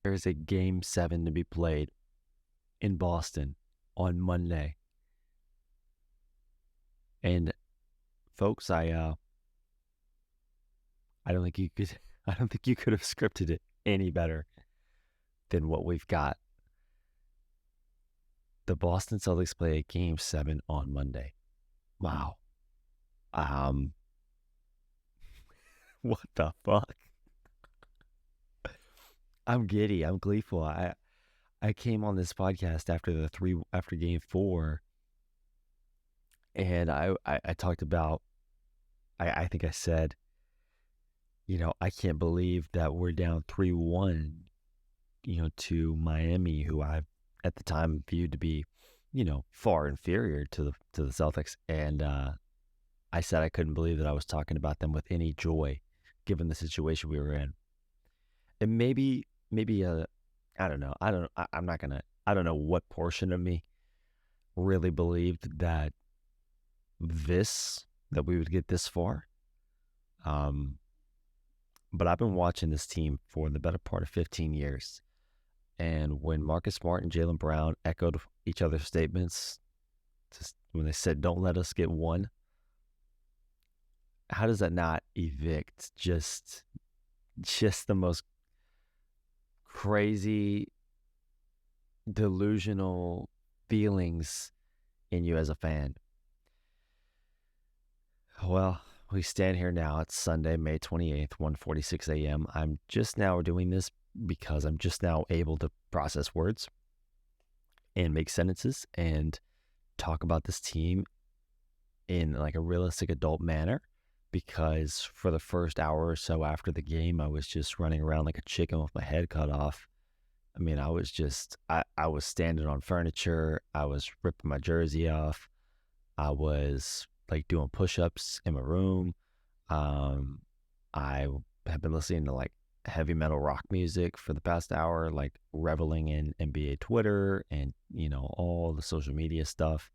there's a game 7 to be played in Boston on Monday. And folks, I don't think you could I don't think you could have scripted it any better than what we've got. The Boston Celtics play a game 7 on Monday. Wow. Um what the fuck? I'm giddy. I'm gleeful. I came on this podcast after game 4, and I talked about, I think I said, I can't believe that we're down 3-1, to Miami, who I at the time viewed to be, far inferior to the Celtics. And I said I couldn't believe that I was talking about them with any joy, given the situation we were in. And maybe I don't know. I don't know what portion of me really believed that we would get this far. But I've been watching this team for the better part of 15 years. And when Marcus Smart and Jaylen Brown echoed each other's statements, just when they said, "Don't let us get one," how does that not evict just the most crazy, delusional feelings in you as a fan? Well, we stand here now. It's Sunday, May 28th, 1:46 a.m. I'm just now doing this because I'm just now able to process words and make sentences and talk about this team in like a realistic adult manner, because for the first hour or so after the game, I was just running around like a chicken with my head cut off. I mean, I was standing on furniture. I was ripping my jersey off. I was like doing push-ups in my room. I have been listening to like heavy metal rock music for the past hour, like reveling in NBA Twitter and, all the social media stuff,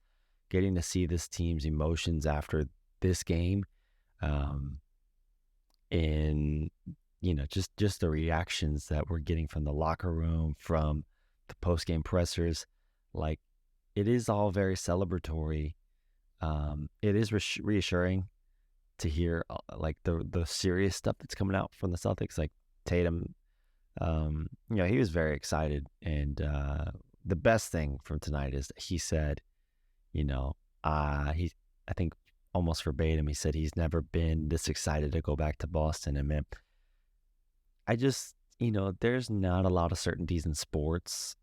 getting to see this team's emotions after this game. And, just the reactions that we're getting from the locker room, from the post-game pressers. Like, it is all very celebratory. It is reassuring to hear like the serious stuff that's coming out from the Celtics. Like Tatum, he was very excited, and the best thing from tonight is that he said, I think almost verbatim, he said he's never been this excited to go back to Boston. And man, I just, there's not a lot of certainties in sports,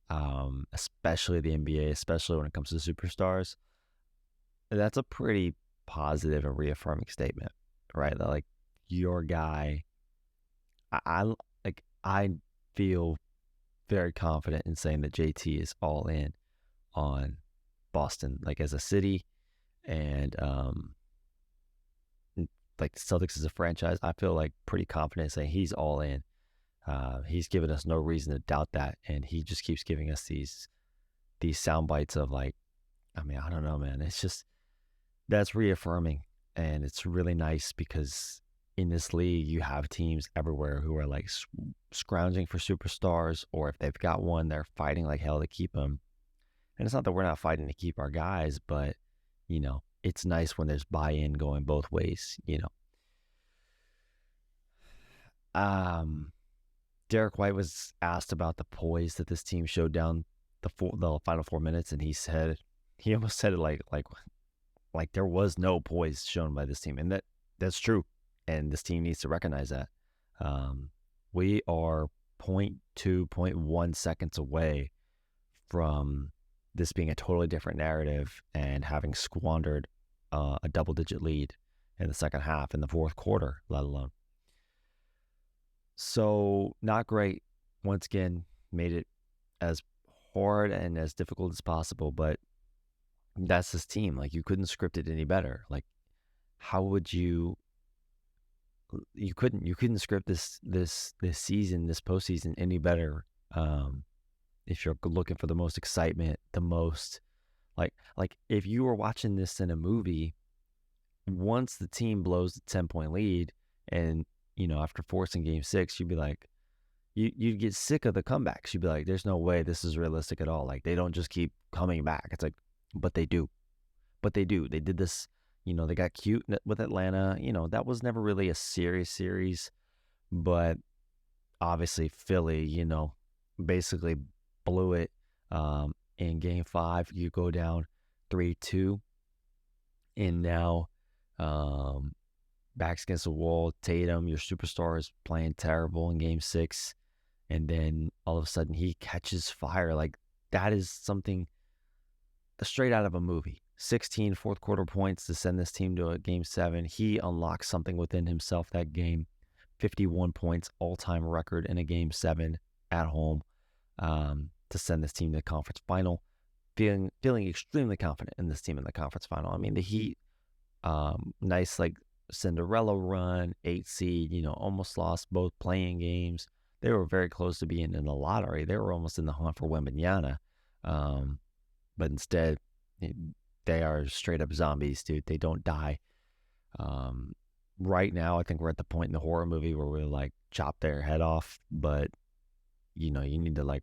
especially the NBA, especially when it comes to superstars. That's a pretty positive and reaffirming statement, right? That like your guy, I feel very confident in saying that JT is all in on Boston, like as a city, and like the Celtics as a franchise. I feel like pretty confident saying he's all in. He's given us no reason to doubt that, and he just keeps giving us these sound bites of like, I mean, I don't know, man. It's just, that's reaffirming, and it's really nice because in this league you have teams everywhere who are like scrounging for superstars, or if they've got one, they're fighting like hell to keep them. And it's not that we're not fighting to keep our guys, but it's nice when there's buy-in going both ways. Derrick White was asked about the poise that this team showed down the final 4 minutes, and he almost said it like there was no poise shown by this team, and that's true. And this team needs to recognize that. We are 0.1 seconds away from this being a totally different narrative and having squandered a double-digit lead in the second half, in the fourth quarter, let alone. So not great. Once again, made it as hard and as difficult as possible, but that's this team. Like, you couldn't script it any better. Like, how would you couldn't script this season, this postseason, any better. If you're looking for the most excitement, the most like if you were watching this in a movie, once the team blows the 10-point lead, and after forcing game 6, you'd be like, you'd get sick of the comebacks. You'd be like, there's no way this is realistic at all. Like, they don't just keep coming back. It's like, but they do. But they do. They did this, they got cute with Atlanta. That was never really a serious series. But obviously, Philly, basically blew it in game 5. You go down 3-2. And now, backs against the wall. Tatum, your superstar, is playing terrible in game 6. And then all of a sudden he catches fire. Like, that is something straight out of a movie. 16 fourth quarter points to send this team to a game 7. He unlocks something within himself that game. 51 points, all-time record in a game 7 at home to send this team to the conference final. Feeling extremely confident in this team in the conference final. I mean, the Heat, nice like Cinderella run, 8 seed, almost lost both playing games. They were very close to being in the lottery. They were almost in the hunt for Wembanyama. But instead, they are straight up zombies, dude. They don't die. Right now, I think we're at the point in the horror movie where we're like chop their head off, but you need to like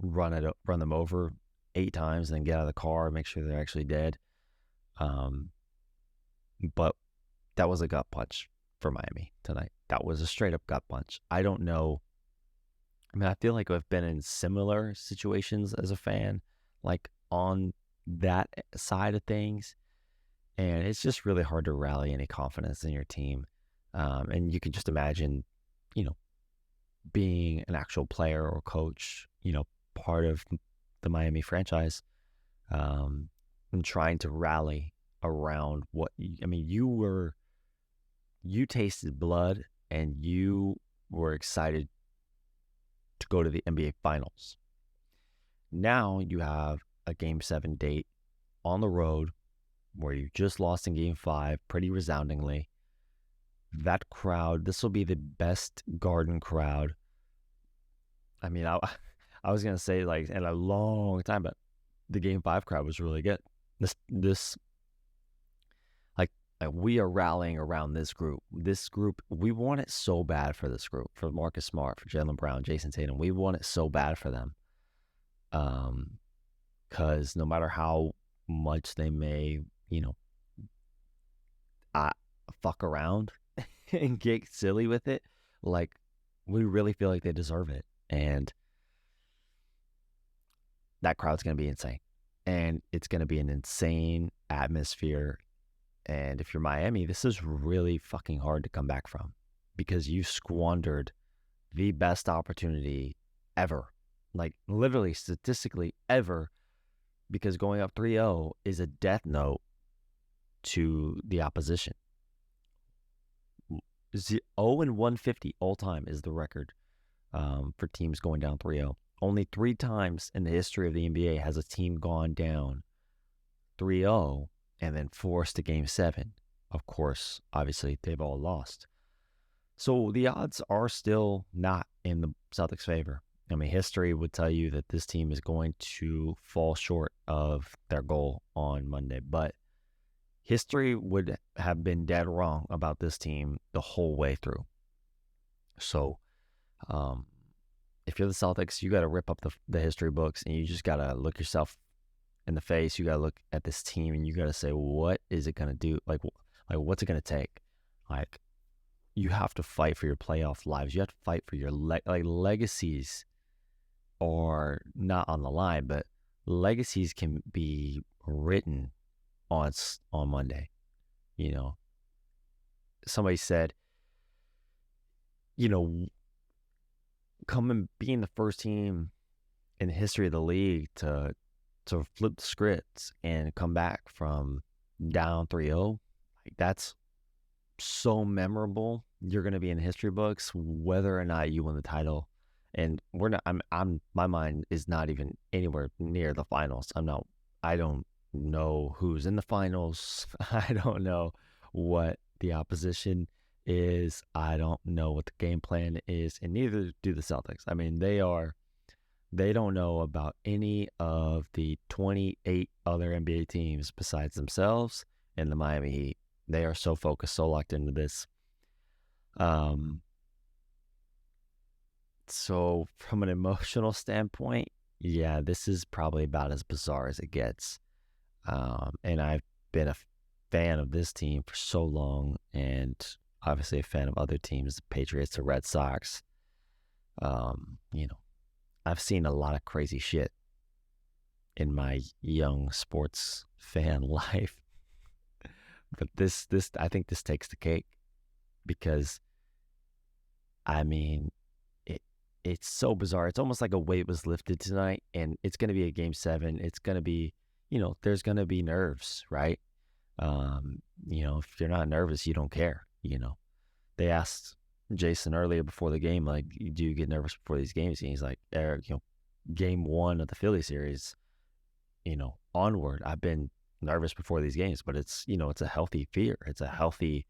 run them over 8 times and then get out of the car and make sure they're actually dead. But that was a gut punch for Miami tonight. That was a straight up gut punch. I don't know. I mean, I feel like I've been in similar situations as a fan, like on that side of things. And it's just really hard to rally any confidence in your team. And you can just imagine, being an actual player or coach, part of the Miami franchise, and trying to rally around you tasted blood and you were excited to go to the NBA Finals. Now you have a Game 7 date on the road where you just lost in Game 5 pretty resoundingly. That crowd, this will be the best Garden crowd. I mean, I was going to say like in a long time, but the Game 5 crowd was really good. This like we are rallying around this group. This group, we want it so bad for this group, for Marcus Smart, for Jaylen Brown, Jason Tatum. We want it so bad for them. Because no matter how much they may, fuck around and get silly with it, like, we really feel like they deserve it. And that crowd's going to be insane. And it's going to be an insane atmosphere. And if you're Miami, this is really fucking hard to come back from because you squandered the best opportunity ever. Like, literally, statistically, ever. Because going up 3-0 is a death note to the opposition. 0-150 all time is the record for teams going down 3-0. Only 3 times in the history of the NBA has a team gone down 3-0 and then forced to Game 7. Of course, obviously, they've all lost. So the odds are still not in the Celtics' favor. I mean, history would tell you that this team is going to fall short of their goal on Monday. But history would have been dead wrong about this team the whole way through. So if you're the Celtics, you got to rip up the history books and you just got to look yourself in the face. You got to look at this team and you got to say, what is it going to do? Like, what's it going to take? Like, you have to fight for your playoff lives. You have to fight for your legacies are not on the line, but legacies can be written on Monday. Somebody said, being the first team in the history of the league to flip the scripts and come back from down 3-0, like, that's so memorable. You're going to be in history books whether or not you win the title. And we're not. My mind is not even anywhere near the finals. I don't know who's in the finals. I don't know what the opposition is. I don't know what the game plan is, and neither do the Celtics. I mean, they don't know about any of the 28 other NBA teams besides themselves and the Miami Heat. They are so focused, so locked into this. So from an emotional standpoint, yeah, this is probably about as bizarre as it gets. And I've been a fan of this team for so long, and obviously a fan of other teams, the Patriots, the Red Sox. You know, I've seen a lot of crazy shit in my young sports fan life, but this, I think this takes the cake because, I mean, it it's so bizarre. It's almost like a weight was lifted tonight, and it's going to be a game seven. It's going to be, there's going to be nerves, right? If you're not nervous, you don't care. They asked Jason earlier before the game, like, do you get nervous before these games? And he's like, Eric, game one of the Philly series, onward, I've been nervous before these games, but it's a healthy fear. It's a healthy,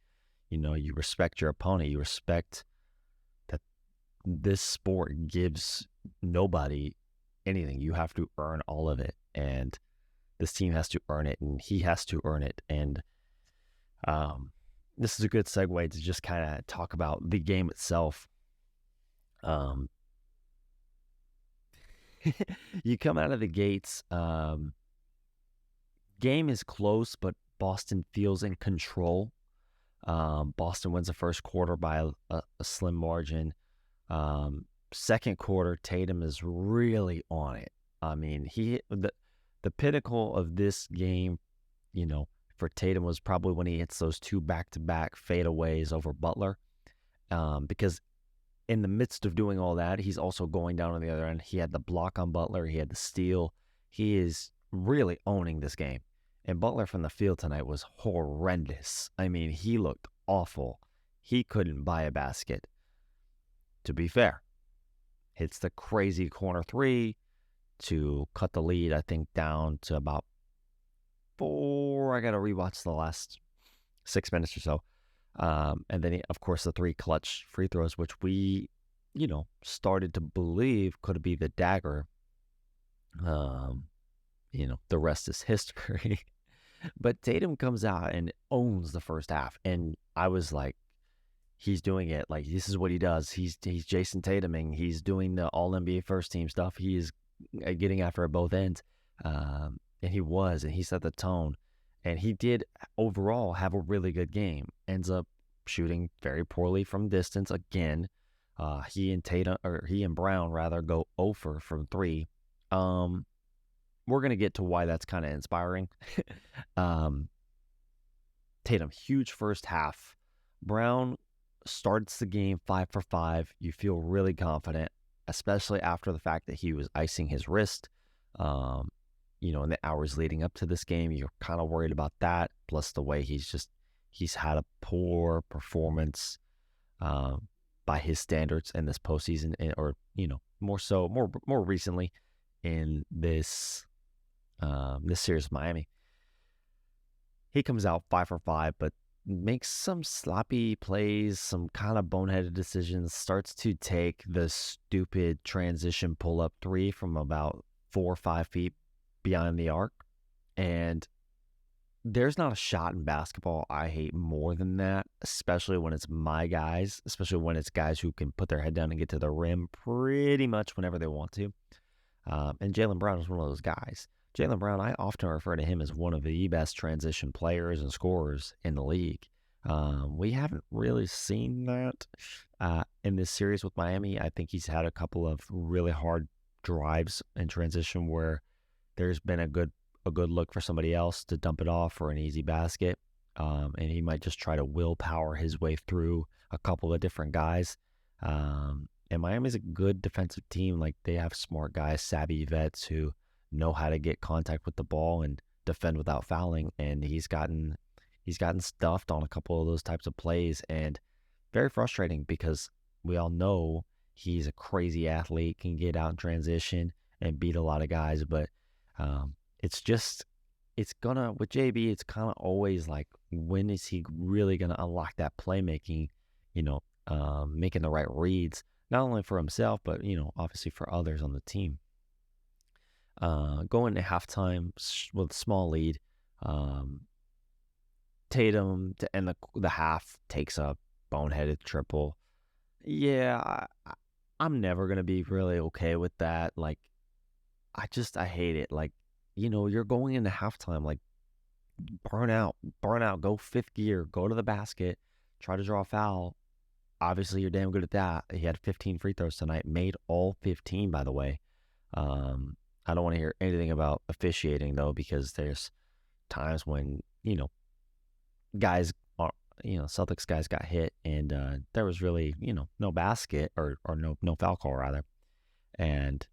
you respect your opponent. You respect that this sport gives nobody anything. You have to earn all of it. And this team has to earn it, and he has to earn it. And this is a good segue to just kind of talk about the game itself. You come out of the gates. Game is close, but Boston feels in control. Boston wins the first quarter by a slim margin. Second quarter, Tatum is really on it. I mean, the pinnacle of this game, for Tatum was probably when he hits those two back-to-back fadeaways over Butler. Because in the midst of doing all that, he's also going down on the other end. He had the block on Butler. He had the steal. He is really owning this game. And Butler from the field tonight was horrendous. I mean, he looked awful. He couldn't buy a basket. To be fair, hits the crazy corner three to cut the lead, I think, down to about 4. I got to rewatch the last 6 minutes or so. And then, of course, the 3 clutch free throws, which we, started to believe could be the dagger. The rest is history. But Tatum comes out and owns the first half. And I was like, he's doing it. Like, this is what he does. He's Jason Tatuming. He's doing the all-NBA first team stuff. He is getting after at both ends. And he set the tone. And he did overall have a really good game. Ends up shooting very poorly from distance again. He and Brown rather go 0 from 3. We're going to get to why that's kind of inspiring. Tatum, huge first half. Brown starts the game 5 for 5. You feel really confident, especially after the fact that he was icing his wrist. In the hours leading up to this game, you're kind of worried about that. Plus the way he's had a poor performance by his standards in this postseason, or more recently in this series with Miami. He comes out 5 for 5, but makes some sloppy plays, some kind of boneheaded decisions, starts to take the stupid transition pull-up 3 from about 4 or 5 feet beyond the arc. And there's not a shot in basketball I hate more than that, especially when it's my guys, especially when it's guys who can put their head down and get to the rim pretty much whenever they want to. And Jaylen Brown is one of those guys. Jaylen Brown, I often refer to him as one of the best transition players and scorers in the league. We haven't really seen that in this series with Miami. I think he's had a couple of really hard drives in transition where there's been a good look for somebody else to dump it off for an easy basket. And he might just try to willpower his way through a couple of different guys. And Miami's a good defensive team. Like, they have smart guys, savvy vets who know how to get contact with the ball and defend without fouling. And he's gotten stuffed on a couple of those types of plays, and very frustrating because we all know he's a crazy athlete, can get out in transition and beat a lot of guys. But with JB, it's kind of always like, when is he really going to unlock that playmaking, making the right reads, not only for himself, but, obviously for others on the team. Going to halftime with a small lead, Tatum to end the half takes a boneheaded triple. Yeah, I'm never going to be really okay with that. Like, I hate it. Like, you're going into halftime, like, burn out, go fifth gear, go to the basket, try to draw a foul. Obviously, you're damn good at that. He had 15 free throws tonight, made all 15, by the way. I don't want to hear anything about officiating, though, because there's times when, guys are, Celtics guys got hit and there was really, no basket or no foul call, rather. And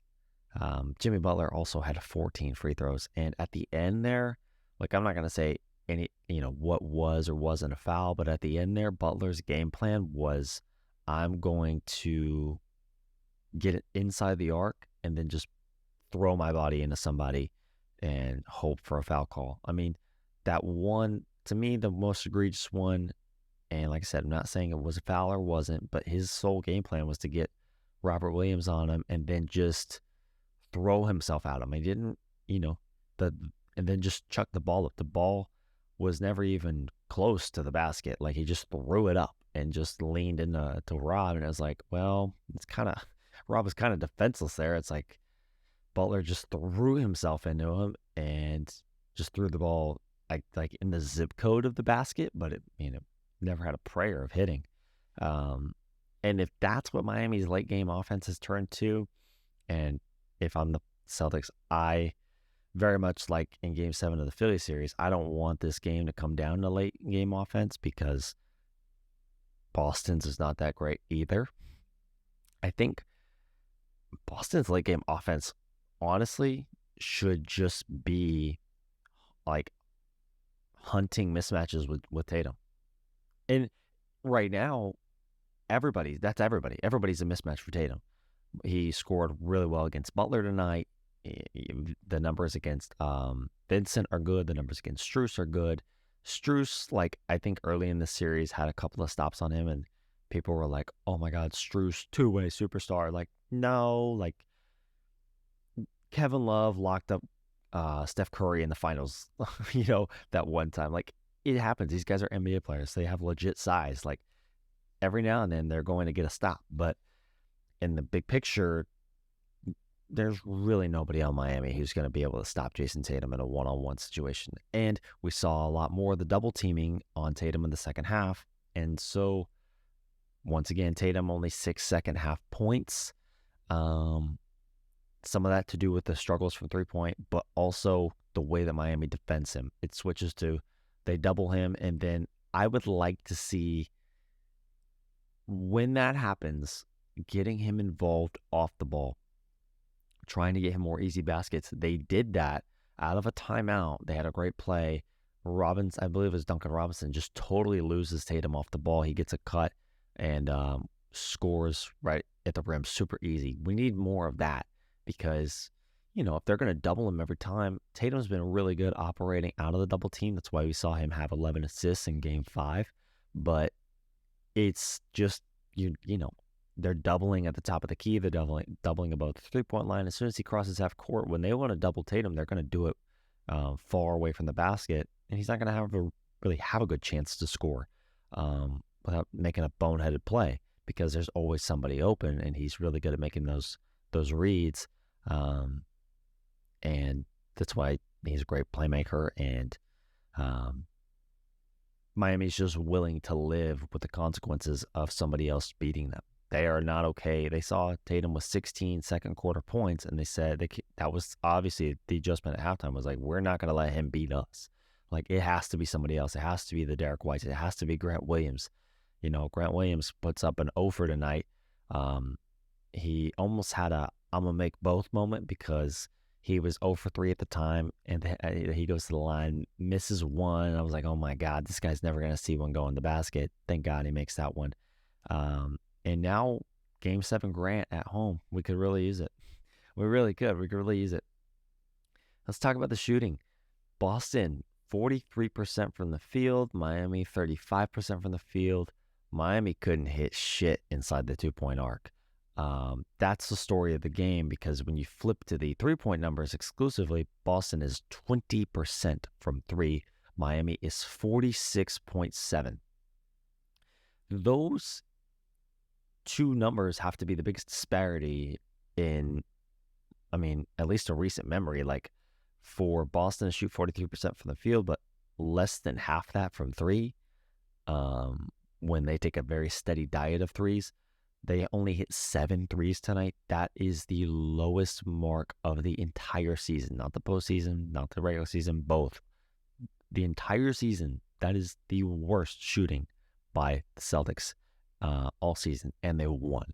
Jimmy Butler also had 14 free throws. And at the end there, like, I'm not going to say any, what was or wasn't a foul, but at the end there, Butler's game plan was, I'm going to get it inside the arc and then just throw my body into somebody and hope for a foul call. I mean, that one, to me, the most egregious one, and like I said, I'm not saying it was a foul or wasn't, but his sole game plan was to get Robert Williams on him and then just throw himself at him. He didn't, and then just chuck the ball up. The ball was never even close to the basket. Like, he just threw it up and just leaned into Rob. And I was like, well, Rob was kind of defenseless there. It's like Butler just threw himself into him and just threw the ball like in the zip code of the basket, but it, never had a prayer of hitting. And if that's what Miami's late game offense has turned to, and if I'm the Celtics, I very much like in Game 7 of the Philly series, I don't want this game to come down to late game offense because Boston's is not that great either. I think Boston's late game offense, honestly, should just be like hunting mismatches with Tatum. And right now, that's everybody. Everybody's a mismatch for Tatum. He scored really well against Butler tonight. The numbers against Vincent are good. The numbers against Strus are good. Strus, like, I think early in the series had a couple of stops on him, and people were like, oh my God, Strus, two-way superstar. Like, no, like, Kevin Love locked up Steph Curry in the finals, that one time. Like, it happens. These guys are NBA players. They have legit size. Like, every now and then they're going to get a stop. But in the big picture, there's really nobody on Miami who's going to be able to stop Jason Tatum in a one-on-one situation. And we saw a lot more of the double teaming on Tatum in the second half. And so, once again, Tatum only 6 second half points. Some of that to do with the struggles from three-point, but also the way that Miami defends him. It switches to, they double him, and then I would like to see, when that happens, getting him involved off the ball, trying to get him more easy baskets. They did that out of a timeout. They had a great play. I believe it was Duncan Robinson, just totally loses Tatum off the ball. He gets a cut and scores right at the rim, super easy. We need more of that because, if they're going to double him every time, Tatum's been really good operating out of the double team. That's why we saw him have 11 assists in Game 5. But it's just, they're doubling at the top of the key. They're doubling above the three-point line. As soon as he crosses half court, when they want to double Tatum, they're going to do it far away from the basket, and he's not going to really have a good chance to score without making a boneheaded play because there's always somebody open, and he's really good at making those reads. And that's why he's a great playmaker, and Miami's just willing to live with the consequences of somebody else beating them. They are not okay. They saw Tatum with 16 second quarter points, and they said that was obviously the adjustment at halftime was like, we're not going to let him beat us. Like, it has to be somebody else. It has to be the Derrick Whites. It has to be Grant Williams. Grant Williams puts up an over tonight. He almost had a I'm going to make both moment because he was 0 for 3 at the time, and he goes to the line, misses one. And I was like, oh my God, this guy's never going to see one go in the basket. Thank God he makes that one. And now, Game 7 Grant at home, we could really use it. We really could. We could really use it. Let's talk about the shooting. Boston, 43% from the field. Miami, 35% from the field. Miami couldn't hit shit inside the two-point arc. That's the story of the game because when you flip to the three-point numbers exclusively, Boston is 20% from three. Miami is 46.7. Those two numbers have to be the biggest disparity in, at least in recent memory. Like for Boston to shoot 43% from the field, but less than half that from three, when they take a very steady diet of threes. They only hit 7 threes tonight. That is the lowest mark of the entire season, not the postseason, not the regular season, both. The entire season, that is the worst shooting by the Celtics all season, and they won.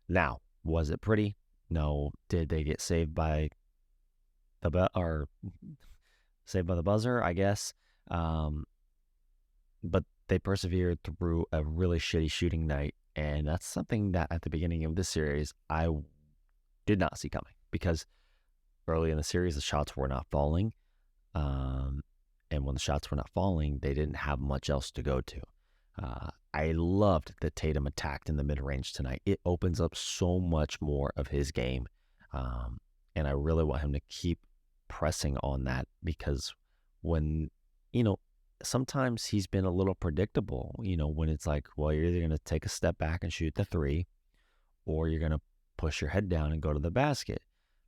Now, was it pretty? No. Did they get saved by saved by the buzzer? I guess. But they persevered through a really shitty shooting night, and that's something that at the beginning of this series I did not see coming, because early in the series the shots were not falling, and when the shots were not falling, they didn't have much else to go to. I loved that Tatum attacked in the mid-range tonight. It opens up so much more of his game, and I really want him to keep pressing on that, because when, sometimes he's been a little predictable, when it's like, well, you're either going to take a step back and shoot the three, or you're going to push your head down and go to the basket.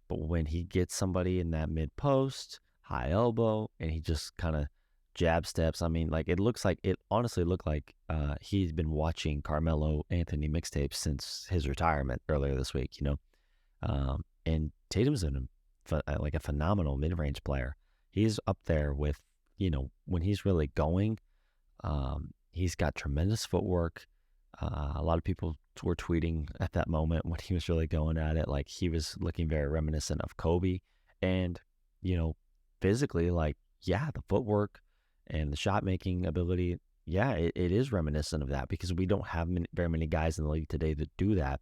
But when he gets somebody in that mid post, high elbow, and he just kind of jab steps, it honestly looked like he's been watching Carmelo Anthony mixtapes since his retirement earlier this week, and Tatum's a phenomenal mid-range player. He's up there with, when he's really going, he's got tremendous footwork. A lot of people were tweeting at that moment when he was really going at it, like he was looking very reminiscent of Kobe. And, physically, the footwork and the shot making ability, it is reminiscent of that, because we don't have very many guys in the league today that do that.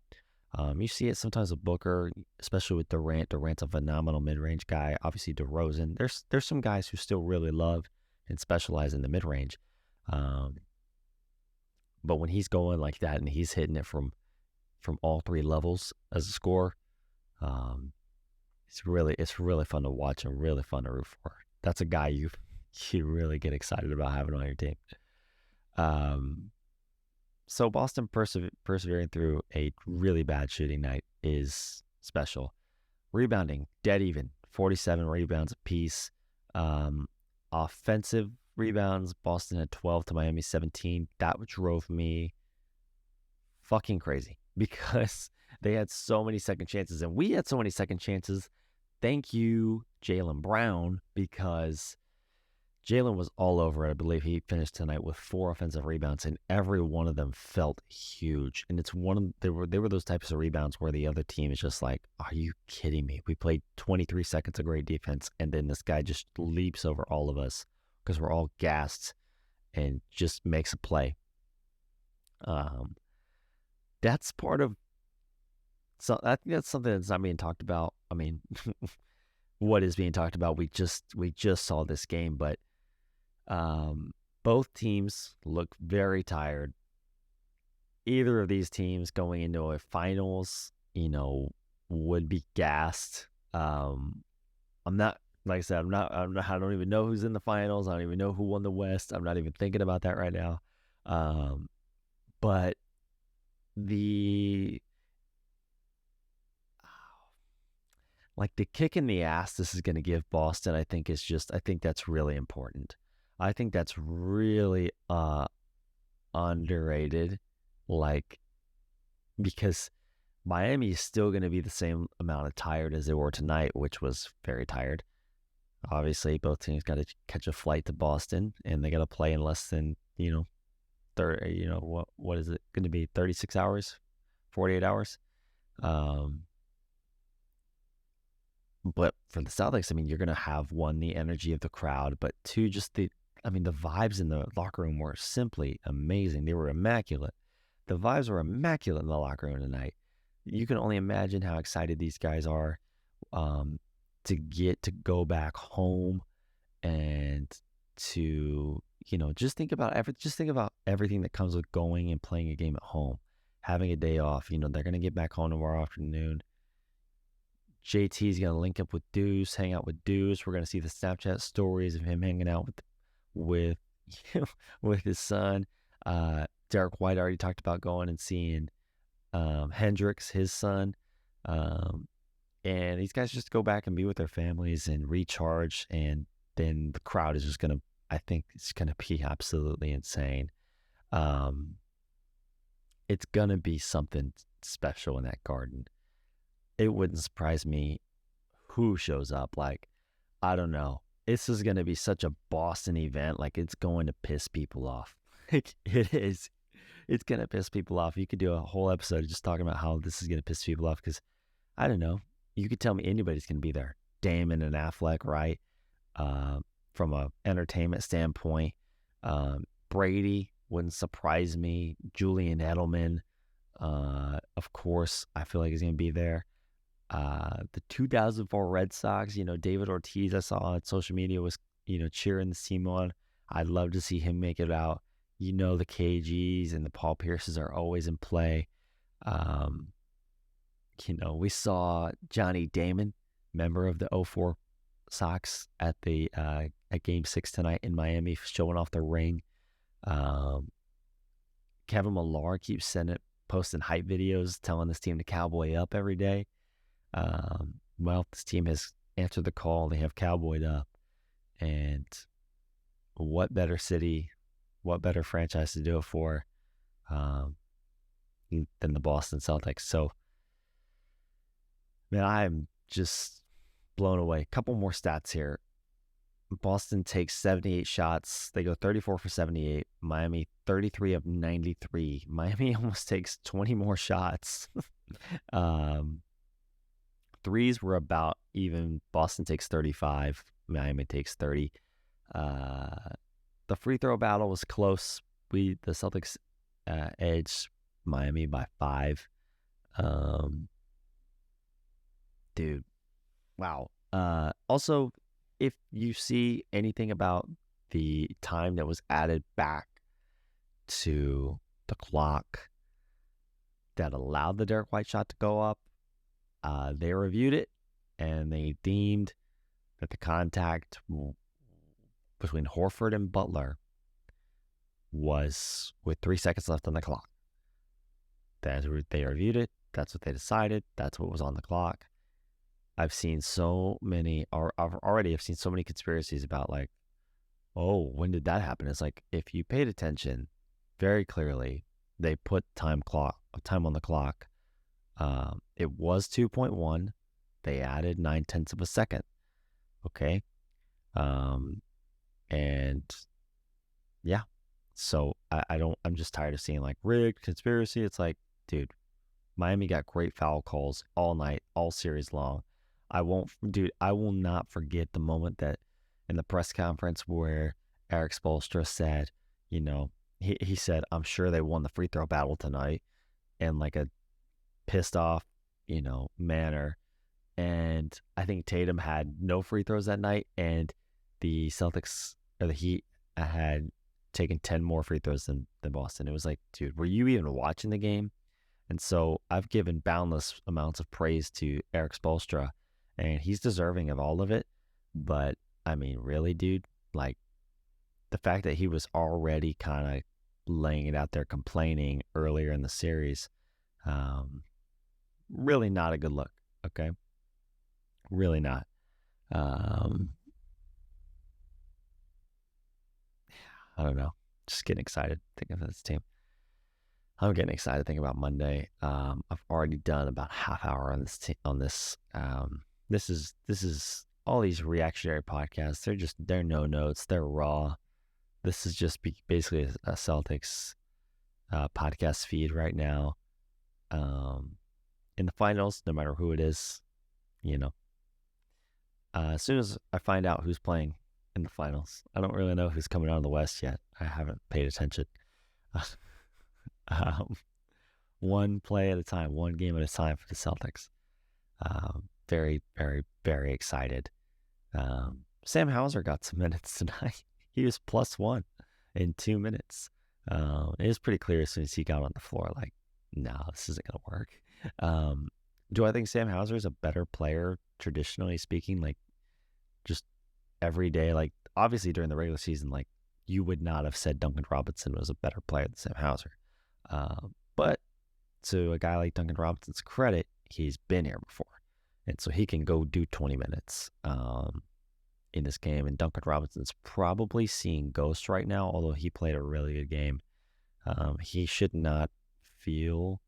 You see it sometimes with Booker, especially with Durant. Durant's a phenomenal mid-range guy. Obviously, DeRozan. There's some guys who still really love and specialize in the mid-range. But when he's going like that and he's hitting it from all three levels as a scorer, it's really fun to watch and really fun to root for. That's a guy you really get excited about having on your team. So Boston persevering through a really bad shooting night is special. Rebounding, dead even, 47 rebounds apiece. Offensive rebounds, Boston had 12 to Miami 17. That drove me fucking crazy, because they had so many second chances, and we had so many second chances. Thank you, Jaylen Brown, because Jaylen was all over it. I believe he finished tonight with 4 offensive rebounds, and every one of them felt huge. And they were those types of rebounds where the other team is just like, are you kidding me? We played 23 seconds of great defense, and then this guy just leaps over all of us because we're all gassed and just makes a play. That's part of. So I think that's something that's not being talked about. What is being talked about? We just saw this game, but both teams look very tired. Either of these teams going into a finals, would be gassed. I'm not, like I said, I don't even know who's in the finals. I don't even know who won the West. I'm not even thinking about that right now. But the kick in the ass this is going to give Boston, I think that's really important. I think that's really underrated, because Miami is still going to be the same amount of tired as they were tonight, which was very tired. Obviously, both teams got to catch a flight to Boston, and they got to play in less than, 30, what is it going to be, 36 hours, 48 hours? But for the Celtics, you're going to have, one, the energy of the crowd, but two, just the vibes in the locker room were simply amazing. They were immaculate. The vibes were immaculate in the locker room tonight. You can only imagine how excited these guys are to get to go back home and to, just think about everything that comes with going and playing a game at home, having a day off. They're going to get back home tomorrow afternoon. JT's going to link up with Deuce, hang out with Deuce. We're going to see the Snapchat stories of him hanging out with with his son. Derrick White already talked about going and seeing Hendricks, his son. And these guys just go back and be with their families and recharge. And then the crowd is just going to, I think it's going to be absolutely insane. It's going to be something special in that garden. It wouldn't surprise me who shows up. Like, I don't know. This is going to be such a Boston event. Like, it's going to piss people off. It is. It's going to piss people off. You could do a whole episode just talking about how this is going to piss people off because, I don't know. You could tell me anybody's going to be there. Damon and Affleck, right? From a entertainment standpoint. Brady wouldn't surprise me. Julian Edelman, of course, I feel like he's going to be there. The 2004 Red Sox, David Ortiz, I saw on social media was, cheering the team on. I'd love to see him make it out. The KGs and the Paul Pierces are always in play. We saw Johnny Damon, member of the 04 Sox at Game 6 tonight in Miami, showing off the ring. Kevin Millar keeps posting hype videos, telling this team to cowboy up every day. Well, this team has answered the call. They have cowboyed up. And what better city, what better franchise to do it for than the Boston Celtics? So, man, I'm just blown away. A couple more stats here. Boston takes 78 shots. They go 34 for 78. Miami, 33 of 93. Miami almost takes 20 more shots. Threes were about even. Boston takes 35. Miami takes 30. The free throw battle was close. The Celtics edged Miami by 5. Dude, wow. Also, if you see anything about the time that was added back to the clock that allowed the Derrick White shot to go up, they reviewed it and they deemed that the contact between Horford and Butler was with 3 seconds left on the clock. They reviewed it. That's what they decided. That's what was on the clock. I've seen so many conspiracies about like, oh, when did that happen? It's like, if you paid attention very clearly, they put time on the clock. It was 2.1. They added 9/10 of a second. Okay. And yeah, so I'm just tired of seeing like rigged conspiracy. It's like, dude, Miami got great foul calls all night, all series long. I will not forget the moment that in the press conference where Eric Spoelstra said, he said, I'm sure they won the free throw battle tonight, in like a pissed off, manner. And I think Tatum had no free throws that night, and the Celtics or the Heat had taken 10 more free throws than Boston. It was like, dude, were you even watching the game? And so I've given boundless amounts of praise to Eric Spoelstra, and he's deserving of all of it. But I mean, really, dude, like the fact that he was already kind of laying it out there, complaining earlier in the series, really not a good look. Okay. Really not. I don't know. Just getting excited thinking of this team. I'm getting excited thinking about Monday. I've already done about half hour on this. This is all these reactionary podcasts. They're no notes. They're raw. This is just basically a Celtics podcast feed right now. In the finals, no matter who it is, as soon as I find out who's playing in the finals, I don't really know who's coming out of the West yet. I haven't paid attention. One play at a time, one game at a time for the Celtics. Very, very, very excited. Sam Hauser got some minutes tonight. He was +1 in 2 minutes. It was pretty clear as soon as he got on the floor, like, no, this isn't going to work. Do I think Sam Hauser is a better player, traditionally speaking, like just every day? Like, obviously during the regular season, like, you would not have said Duncan Robinson was a better player than Sam Hauser. But to a guy like Duncan Robinson's credit, he's been here before. And so he can go do 20 minutes in this game. And Duncan Robinson's probably seeing ghosts right now, although he played a really good game. He should not feel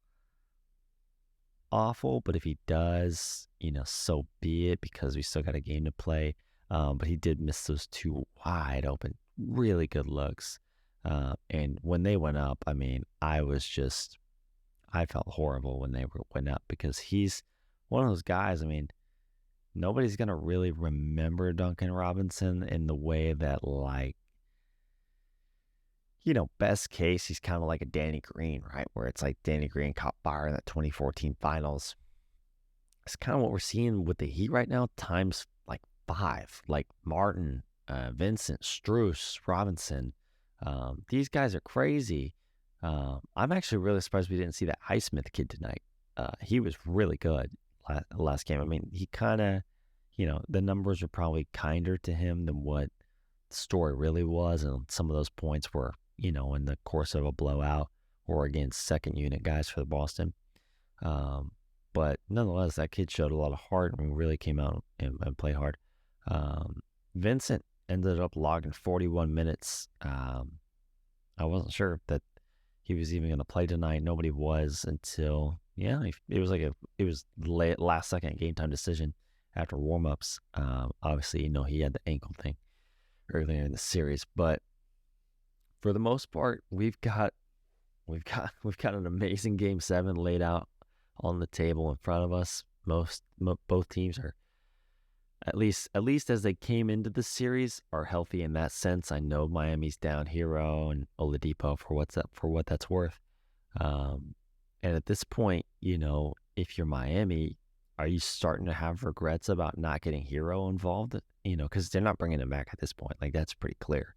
awful, but if he does, so be it, because we still got a game to play. But he did miss those two wide open, really good looks. And when they went up, I mean, I felt horrible when they went up, because he's one of those guys. I mean, nobody's going to really remember Duncan Robinson in the way that, like, best case, he's kind of like a Danny Green, right? Where it's like Danny Green caught fire in that 2014 finals. It's kind of what we're seeing with the Heat right now, times like 5. Like Martin, Vincent, Strus, Robinson. These guys are crazy. I'm actually really surprised we didn't see that Highsmith kid tonight. He was really good last game. I mean, he kind of, the numbers are probably kinder to him than what the story really was. And some of those points were, in the course of a blowout or against second unit guys for the Boston. But nonetheless, that kid showed a lot of heart and really came out and played hard. Vincent ended up logging 41 minutes. I wasn't sure that he was even going to play tonight. Nobody was until, it was late, last second game time decision after warm-ups. Obviously, he had the ankle thing earlier in the series, but for the most part, we've got an amazing Game 7 laid out on the table in front of us. Both teams are, at least as they came into the series, are healthy in that sense. I know Miami's down Hero and Oladipo for what that's worth. And at this point, if you're Miami, are you starting to have regrets about not getting Hero involved? Because they're not bringing him back at this point. Like, that's pretty clear.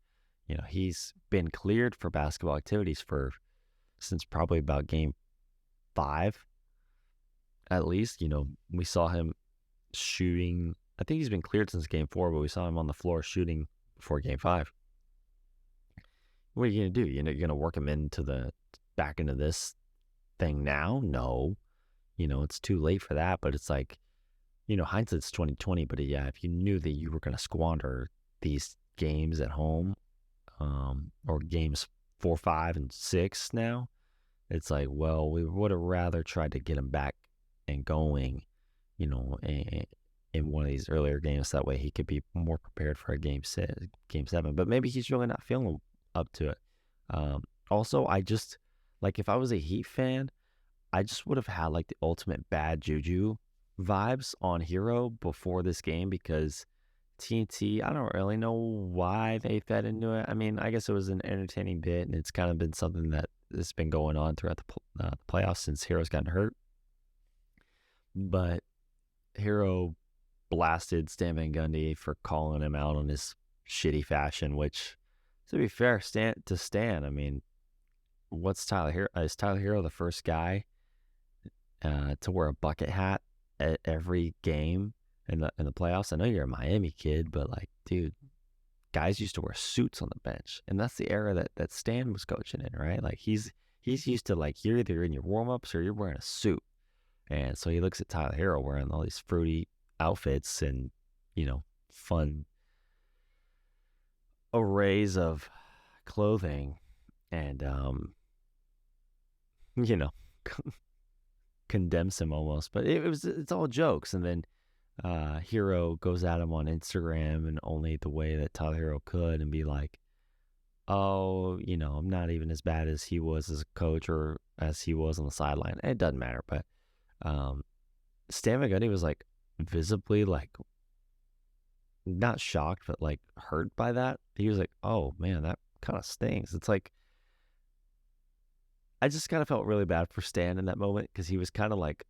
He's been cleared for basketball activities since probably about Game 5, at least. We saw him shooting. I think he's been cleared since Game 4, but we saw him on the floor shooting before Game 5. What are you going to do? You're going to work him back into this thing now? No. It's too late for that, but it's like, hindsight's 2020, but yeah, if you knew that you were going to squander these games at home, or games 4, 5, and 6 now, it's like, well, we would have rather tried to get him back and going, in one of these earlier games. That way he could be more prepared for a game 7. But maybe he's really not feeling up to it. Also, I just, like, if I was a Heat fan, I just would have had like the ultimate bad juju vibes on Hero before this game, because TNT, I don't really know why they fed into it. I mean, I guess it was an entertaining bit, and it's kind of been something that has been going on throughout the playoffs since Hero's gotten hurt. But Hero blasted Stan Van Gundy for calling him out on his shitty fashion, which, to be fair, Stan, I mean, what's Tyler Hero? Is Tyler Hero the first guy to wear a bucket hat at every game in the playoffs? I know you're a Miami kid, but like, dude, guys used to wear suits on the bench, and that's the era that Stan was coaching in, right? Like, he's used to, like, you're either in your warm-ups or you're wearing a suit. And so he looks at Tyler Hero wearing all these fruity outfits and, fun arrays of clothing, and condemns him almost. But it's all jokes. And then Hero goes at him on Instagram in only the way that Tyler Hero could, and be like, oh, I'm not even as bad as he was as a coach or as he was on the sideline. It doesn't matter. But Stan Van Gundy was like visibly, like, not shocked, but like hurt by that. He was like, oh man, that kind of stings. It's like, I just kind of felt really bad for Stan in that moment, because he was kind of like,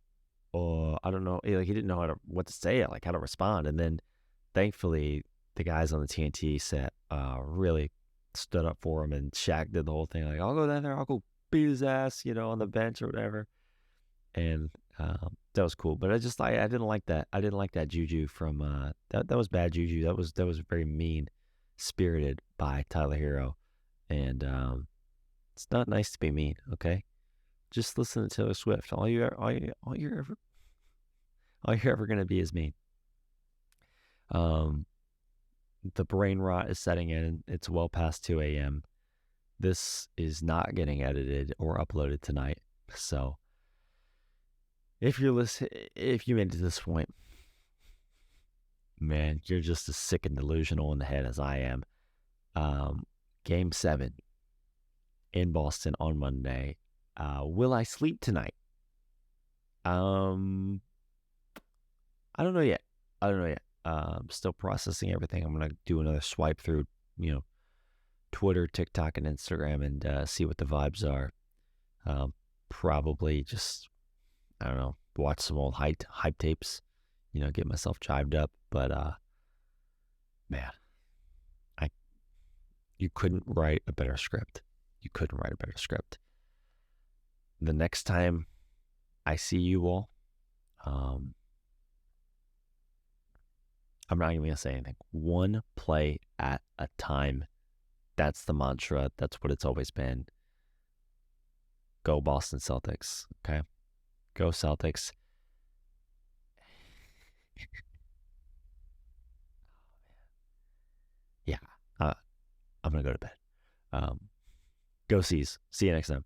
oh, I don't know. Like, he didn't know what to say, like how to respond. And then thankfully the guys on the TNT set really stood up for him, and Shaq did the whole thing. Like, I'll go down there, I'll go beat his ass, on the bench or whatever. And that was cool. But I didn't like that. I didn't like that juju from that was bad juju. That was very mean spirited by Tyler Hero. And it's not nice to be mean, okay? just listen to Taylor Swift. All you're ever gonna be is me. The brain rot is setting in. It's well past 2 a.m. This is not getting edited or uploaded tonight. So if you made it to this point, man, you're just as sick and delusional in the head as I am. Game 7 in Boston on Monday. Will I sleep tonight? I don't know yet. I'm still processing everything. I'm gonna do another swipe through, Twitter, TikTok, and Instagram, and see what the vibes are. Probably just, I don't know, watch some old hype tapes, get myself jived up. But man, you couldn't write a better script. The next time I see you all, I'm not even gonna say anything. One play at a time. That's the mantra. That's what it's always been. Go Boston Celtics. Okay, go Celtics. Yeah, I'm gonna go to bed. Go C's. See you next time.